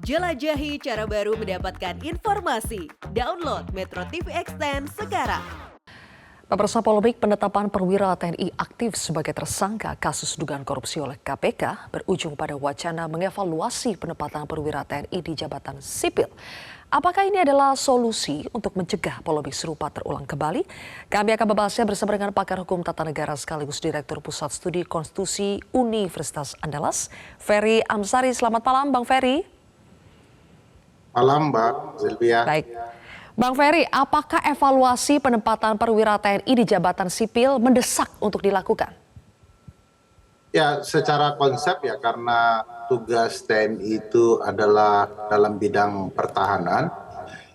Jelajahi cara baru mendapatkan informasi. Download Metro TV Extend sekarang. Pemirsa, polemik penetapan perwira TNI aktif sebagai tersangka kasus dugaan korupsi oleh KPK berujung pada wacana mengevaluasi penempatan perwira TNI di jabatan sipil. Apakah ini adalah solusi untuk mencegah polemik serupa terulang kembali? Kami akan membahasnya bersama dengan pakar hukum tata negara sekaligus Direktur Pusat Studi Konstitusi Universitas Andalas, Ferry Amsari. Selamat malam, Bang Ferry. Malam, Mbak Sylvia. Baik. Bang Ferry, apakah evaluasi penempatan perwira TNI di jabatan sipil mendesak untuk dilakukan? Ya, secara konsep ya, karena tugas TNI itu adalah dalam bidang pertahanan,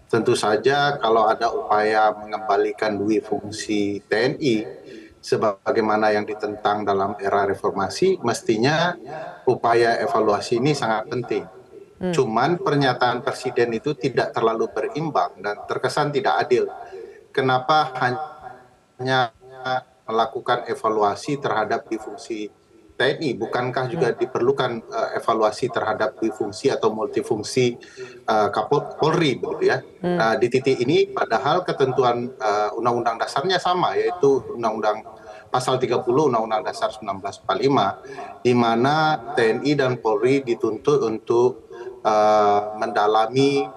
tentu saja kalau ada upaya mengembalikan dui fungsi TNI sebagaimana yang ditentang dalam era reformasi, mestinya upaya evaluasi ini sangat penting. Cuman pernyataan presiden itu tidak terlalu berimbang dan terkesan tidak adil. Kenapa hanya melakukan evaluasi terhadap difungsi TNI? Bukankah juga diperlukan evaluasi terhadap difungsi atau multifungsi Kapolri, begitu ya? Di titik ini, padahal ketentuan Undang-Undang dasarnya sama, yaitu Undang-Undang Pasal 30 Undang-Undang Dasar 1945, di mana TNI dan Polri dituntut untuk mendalami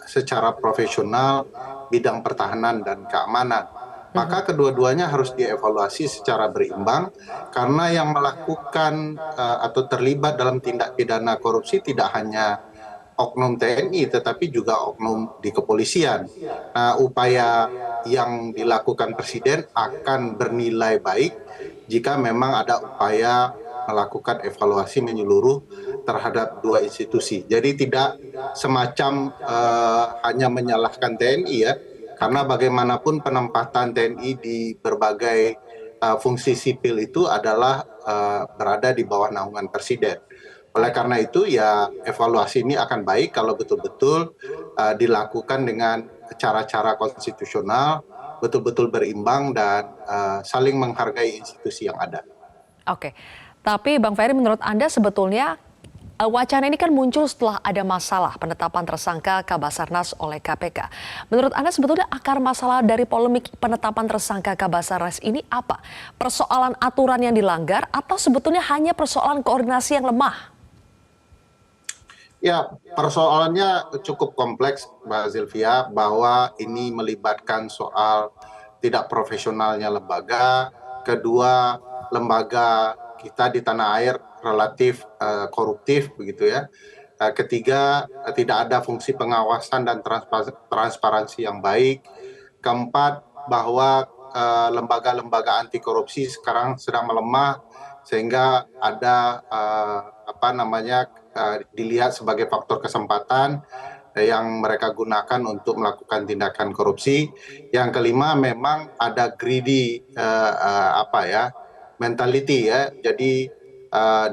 secara profesional bidang pertahanan dan keamanan. Maka kedua-duanya harus dievaluasi secara berimbang, karena yang melakukan atau terlibat dalam tindak pidana korupsi tidak hanya oknum TNI tetapi juga oknum di kepolisian. Upaya yang dilakukan presiden akan bernilai baik jika memang ada upaya melakukan evaluasi menyeluruh terhadap dua institusi. Jadi tidak semacam hanya menyalahkan TNI ya, karena bagaimanapun penempatan TNI di berbagai fungsi sipil itu adalah berada di bawah naungan presiden. Oleh karena itu ya, evaluasi ini akan baik kalau betul-betul dilakukan dengan cara-cara konstitusional, betul-betul berimbang dan saling menghargai institusi yang ada. Oke, tapi Bang Ferry, menurut Anda sebetulnya wacana ini kan muncul setelah ada masalah penetapan tersangka Kabasarnas oleh KPK. Menurut Anda sebetulnya akar masalah dari polemik penetapan tersangka Kabasarnas ini apa? Persoalan aturan yang dilanggar atau sebetulnya hanya persoalan koordinasi yang lemah? Ya, persoalannya cukup kompleks, Mbak Sylvia, bahwa ini melibatkan soal tidak profesionalnya lembaga, kedua lembaga kita di tanah air relatif koruptif begitu ya, ketiga tidak ada fungsi pengawasan dan transparansi yang baik, keempat bahwa lembaga-lembaga anti korupsi sekarang sedang melemah sehingga ada dilihat sebagai faktor kesempatan yang mereka gunakan untuk melakukan tindakan korupsi. Yang kelima, memang ada greedy mentality ya. Jadi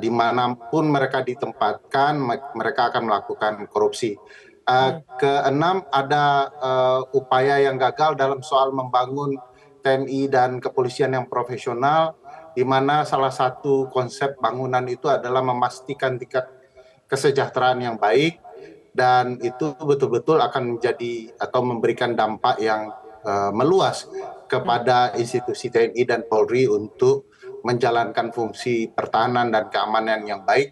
dimanapun mereka ditempatkan, mereka akan melakukan korupsi. Keenam, ada upaya yang gagal dalam soal membangun TNI dan kepolisian yang profesional, di mana salah satu konsep bangunan itu adalah memastikan tingkat kesejahteraan yang baik, dan itu betul-betul akan menjadi atau memberikan dampak yang meluas kepada institusi TNI dan Polri untuk menjalankan fungsi pertahanan dan keamanan yang baik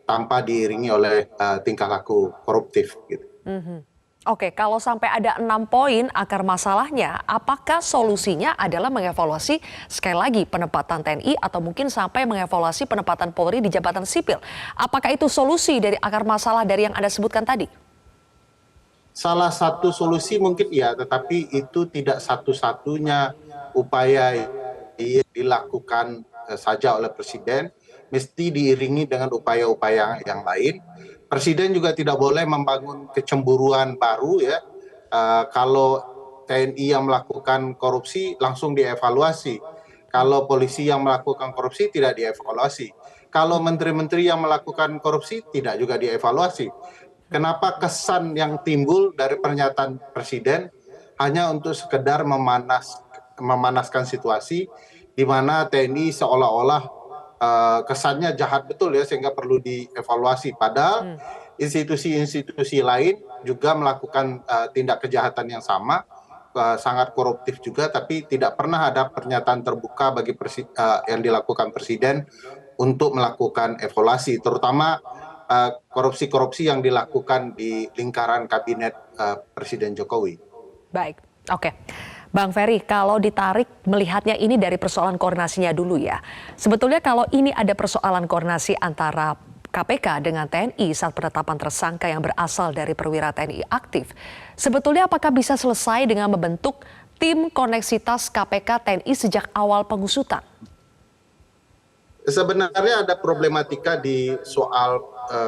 tanpa diiringi oleh tingkah laku koruptif gitu. Oke, kalau sampai ada 6 poin akar masalahnya, apakah solusinya adalah mengevaluasi sekali lagi penempatan TNI atau mungkin sampai mengevaluasi penempatan Polri di jabatan sipil? Apakah itu solusi dari akar masalah dari yang Anda sebutkan tadi? Salah satu solusi mungkin ya, tetapi itu tidak satu-satunya upaya yang dilakukan saja oleh presiden, mesti diiringi dengan upaya-upaya yang lain. Presiden juga tidak boleh membangun kecemburuan baru ya. Kalau TNI yang melakukan korupsi langsung dievaluasi. Kalau polisi yang melakukan korupsi tidak dievaluasi. Kalau menteri-menteri yang melakukan korupsi tidak juga dievaluasi. Kenapa kesan yang timbul dari pernyataan presiden hanya untuk sekedar memanaskan situasi di mana TNI seolah-olah kesannya jahat betul ya, sehingga perlu dievaluasi. Padahal institusi-institusi lain juga melakukan tindak kejahatan yang sama, sangat koruptif juga, tapi tidak pernah ada pernyataan terbuka bagi yang dilakukan Presiden untuk melakukan evaluasi, terutama korupsi-korupsi yang dilakukan di lingkaran kabinet Presiden Jokowi. Baik, oke. Bang Ferry, kalau ditarik melihatnya ini dari persoalan koordinasinya dulu ya. Sebetulnya kalau ini ada persoalan koordinasi antara KPK dengan TNI saat penetapan tersangka yang berasal dari perwira TNI aktif, sebetulnya apakah bisa selesai dengan membentuk tim koneksitas KPK TNI sejak awal pengusutan? Sebenarnya ada problematika di soal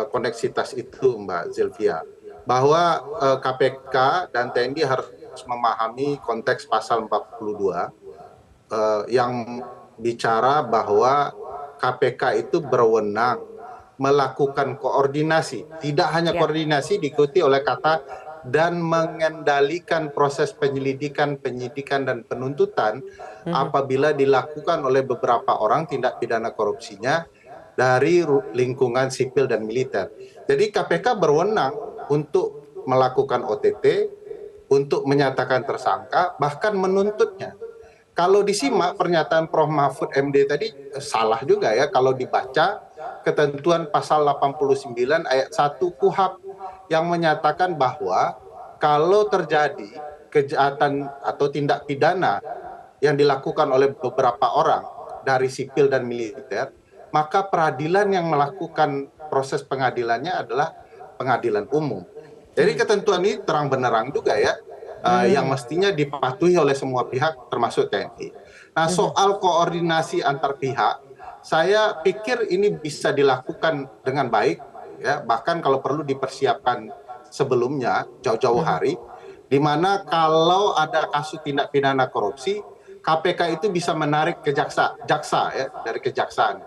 koneksitas itu, Mbak Zilvia, bahwa KPK dan TNI harus memahami konteks pasal 42 yang bicara bahwa KPK itu berwenang melakukan koordinasi, tidak hanya koordinasi diikuti oleh kata dan mengendalikan proses penyelidikan, penyidikan, dan penuntutan apabila dilakukan oleh beberapa orang tindak pidana korupsinya dari lingkungan sipil dan militer. Jadi KPK berwenang untuk melakukan OTT, untuk menyatakan tersangka, bahkan menuntutnya. Kalau disimak pernyataan Prof. Mahfud MD tadi salah juga ya kalau dibaca ketentuan pasal 89 ayat 1 KUHP yang menyatakan bahwa kalau terjadi kejahatan atau tindak pidana yang dilakukan oleh beberapa orang dari sipil dan militer, maka peradilan yang melakukan proses pengadilannya adalah pengadilan umum. Jadi ketentuan ini terang benerang juga ya, yang mestinya dipatuhi oleh semua pihak termasuk TNI. Nah, soal koordinasi antar pihak, saya pikir ini bisa dilakukan dengan baik, ya, bahkan kalau perlu dipersiapkan sebelumnya jauh-jauh hari, di mana kalau ada kasus tindak pidana korupsi, KPK itu bisa menarik ke jaksa ya, dari kejaksaan.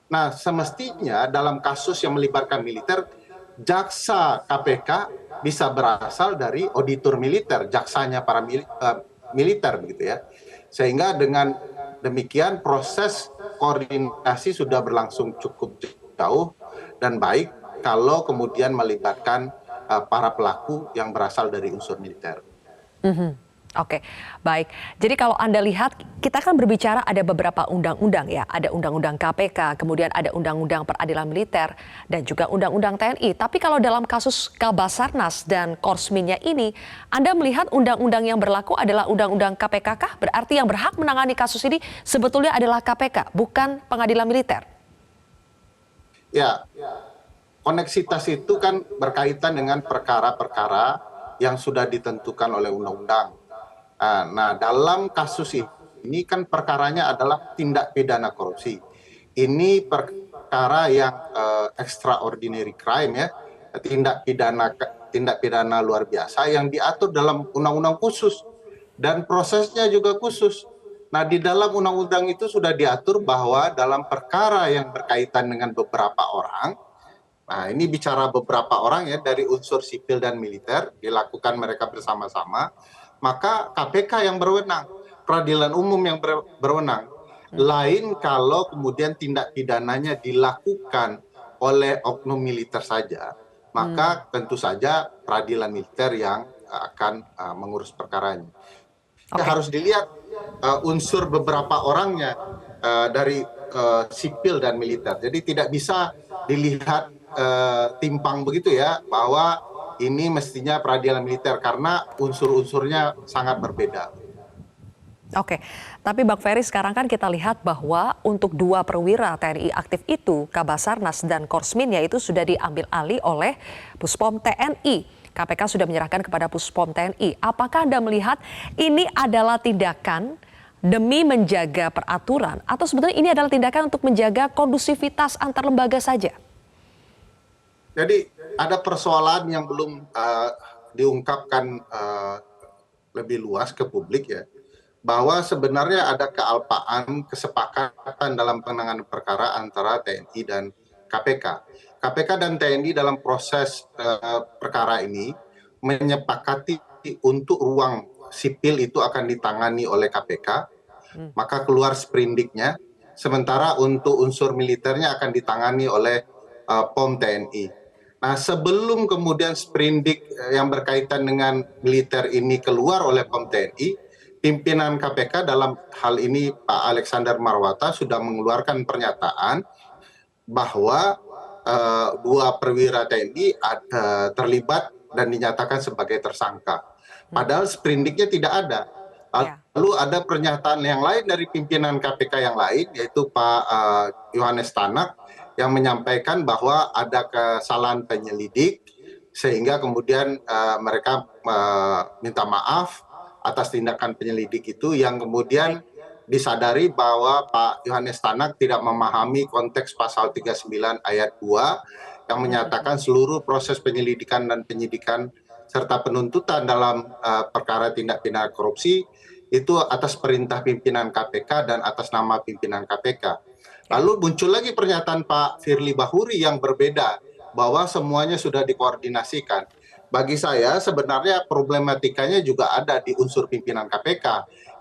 Nah, semestinya dalam kasus yang melibatkan militer, jaksa KPK bisa berasal dari auditor militer, jaksanya para militer begitu ya. Sehingga dengan demikian proses koordinasi sudah berlangsung cukup jauh dan baik kalau kemudian melibatkan para pelaku yang berasal dari unsur militer. Oke, baik. Jadi kalau Anda lihat, kita kan berbicara ada beberapa undang-undang ya. Ada undang-undang KPK, kemudian ada undang-undang peradilan militer, dan juga undang-undang TNI. Tapi kalau dalam kasus Kabasarnas dan Korsminnya ini, Anda melihat undang-undang yang berlaku adalah undang-undang KPK kah? Berarti yang berhak menangani kasus ini sebetulnya adalah KPK, bukan pengadilan militer? Ya, koneksitas itu kan berkaitan dengan perkara-perkara yang sudah ditentukan oleh undang-undang. Nah, dalam kasus ini kan perkaranya adalah tindak pidana korupsi. Ini perkara yang extraordinary crime ya, tindak pidana luar biasa yang diatur dalam undang-undang khusus dan prosesnya juga khusus. Nah, di dalam undang-undang itu sudah diatur bahwa dalam perkara yang berkaitan dengan beberapa orang, nah ini bicara beberapa orang ya dari unsur sipil dan militer, dilakukan mereka bersama-sama, maka KPK yang berwenang, peradilan umum yang berwenang. Lain kalau kemudian tindak pidananya dilakukan oleh oknum militer saja, maka tentu saja peradilan militer yang akan mengurus perkaranya. Harus dilihat unsur beberapa orangnya dari sipil dan militer. Jadi tidak bisa dilihat timpang begitu ya, bahwa ini mestinya peradilan militer karena unsur-unsurnya sangat berbeda. Oke, tapi Bang Ferry sekarang kan kita lihat bahwa untuk dua perwira TNI aktif itu, Kabasarnas dan Korsmin, yaitu sudah diambil alih oleh Puspom TNI. KPK sudah menyerahkan kepada Puspom TNI. Apakah Anda melihat ini adalah tindakan demi menjaga peraturan atau sebetulnya ini adalah tindakan untuk menjaga kondusivitas antar lembaga saja? Jadi ada persoalan yang belum diungkapkan lebih luas ke publik ya, bahwa sebenarnya ada kealpaan kesepakatan dalam penanganan perkara antara TNI dan KPK. KPK dan TNI dalam proses perkara ini menyepakati untuk ruang sipil itu akan ditangani oleh KPK, maka keluar sprindiknya, sementara untuk unsur militernya akan ditangani oleh POM TNI. Nah, sebelum kemudian sprindik yang berkaitan dengan militer ini keluar oleh POM TNI, pimpinan KPK dalam hal ini Pak Alexander Marwata sudah mengeluarkan pernyataan bahwa dua perwira TNI terlibat dan dinyatakan sebagai tersangka. Padahal sprindiknya tidak ada. Lalu ada pernyataan yang lain dari pimpinan KPK yang lain, yaitu Pak Yohanes Tanak, yang menyampaikan bahwa ada kesalahan penyelidik, sehingga kemudian mereka minta maaf atas tindakan penyelidik itu, yang kemudian disadari bahwa Pak Yohanes Tanak tidak memahami konteks pasal 39 ayat 2 yang menyatakan seluruh proses penyelidikan dan penyidikan serta penuntutan dalam perkara tindak pidana korupsi itu atas perintah pimpinan KPK dan atas nama pimpinan KPK. Lalu muncul lagi pernyataan Pak Firly Bahuri yang berbeda, bahwa semuanya sudah dikoordinasikan. Bagi saya sebenarnya problematikanya juga ada di unsur pimpinan KPK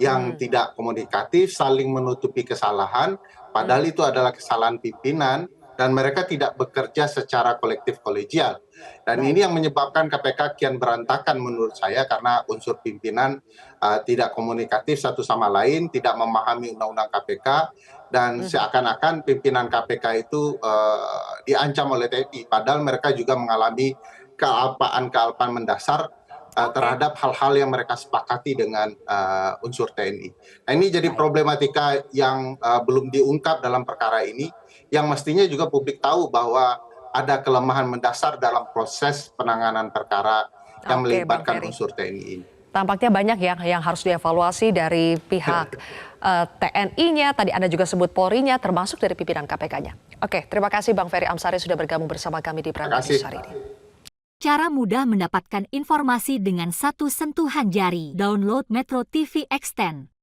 yang tidak komunikatif, saling menutupi kesalahan, padahal itu adalah kesalahan pimpinan dan mereka tidak bekerja secara kolektif kolegial. Dan ini yang menyebabkan KPK kian berantakan menurut saya, karena unsur pimpinan tidak komunikatif satu sama lain, tidak memahami undang-undang KPK, dan seakan-akan pimpinan KPK itu diancam oleh TNI, padahal mereka juga mengalami kealpaan mendasar terhadap hal-hal yang mereka sepakati dengan unsur TNI. Nah, ini jadi problematika yang belum diungkap dalam perkara ini, yang mestinya juga publik tahu bahwa ada kelemahan mendasar dalam proses penanganan perkara yang melibatkan unsur TNI ini. Tampaknya banyak yang harus dievaluasi dari pihak TNI-nya, tadi Anda juga sebut Polri-nya, termasuk dari pimpinan KPK-nya. Oke, terima kasih Bang Ferry Amsari sudah bergabung bersama kami di Prime News hari ini. Cara mudah mendapatkan informasi dengan satu sentuhan jari. Download Metro TV Extend.